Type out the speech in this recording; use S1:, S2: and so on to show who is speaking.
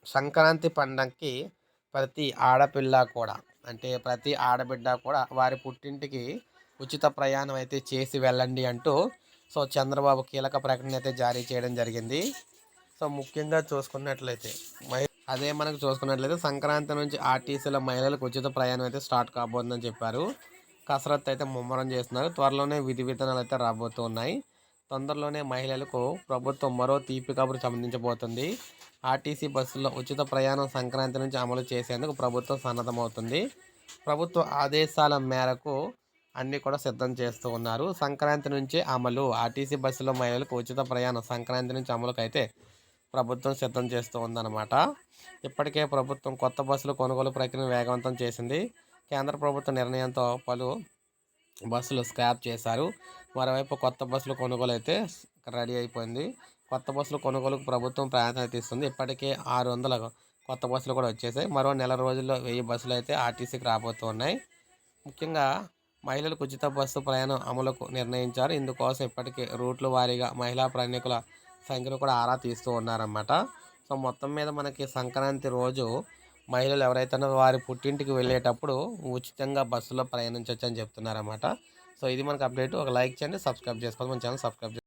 S1: సంక్రాంతి పండక్కి ప్రతి ఆడపిల్ల కూడా అంటే ప్రతి ఆడబిడ్డ కూడా వారి పుట్టింటికి ఉచిత ప్రయాణం అయితే చేసి వెళ్ళండి అంటూ చంద్రబాబు కీలక ప్రకటన అయితే జారీ చేయడం జరిగింది. ముఖ్యంగా చూసుకున్నట్లయితే మనకు చూసుకున్నట్లయితే సంక్రాంతి నుంచి ఆర్టీసీల మహిళలకు ఉచిత ప్రయాణం అయితే స్టార్ట్ కాబోతుందని చెప్పారు. కసరత్తు అయితే ముమ్మరం చేస్తున్నారు. త్వరలోనే విధి విధానాలు అయితే రాబోతున్నాయి. తొందరలోనే మహిళలకు ప్రభుత్వం మరో తీపి కబురు అందించబోతుంది. ఆర్టీసీ బస్సుల్లో ఉచిత ప్రయాణం సంక్రాంతి నుంచి అమలు చేసేందుకు ప్రభుత్వం సన్నద్ధమవుతుంది. ప్రభుత్వ ఆదేశాల మేరకు అన్నీ కూడా సిద్ధం చేస్తూ ఉన్నారు. సంక్రాంతి నుంచి అమలు ఆర్టీసీ బస్సులో మహిళలకు ఉచిత ప్రయాణం సంక్రాంతి నుంచి అమలుకైతే ప్రభుత్వం సిద్ధం చేస్తూ ఉందన్నమాట. ఇప్పటికే ప్రభుత్వం కొత్త బస్సుల కొనుగోలు ప్రక్రియను వేగవంతం చేసింది. కేంద్ర ప్రభుత్వ నిర్ణయంతో పలు బస్సులు స్క్రాప్ చేశారు. మరోవైపు కొత్త బస్సులు కొనుగోలు అయితే రెడీ అయిపోయింది. కొత్త బస్సులు కొనుగోలుకు ప్రభుత్వం ప్రాధాన్యత ఇస్తుంది. ఇప్పటికే 600 కొత్త బస్సులు కూడా వచ్చేసాయి. మరో నెల రోజుల్లో 1000 బస్సులు అయితే ఆర్టీసీకి రాబోతున్నాయి. ముఖ్యంగా మహిళలకు ఉచిత బస్సు ప్రయాణం అమలుకు నిర్ణయించారు. ఇందుకోసం ఇప్పటికే రూట్ల వారీగా మహిళా ప్రయాణికుల సంఖ్యను కూడా ఆరా తీస్తూ ఉన్నారన్నమాట. మొత్తం మీద మనకి సంక్రాంతి రోజు మహిళలు ఎవరైతే వారి పుట్టింటికి వెళ్ళేటప్పుడు ఉచితంగా బస్సులో ప్రయాణించవచ్చు అని చెప్తున్నారన్నమాట. ఇది మనకు అప్డేట్. ఒక లైక్ చేయండి, సబ్స్క్రైబ్ చేసుకోవాలి. మన ఛానల్ సబ్స్క్రైబ్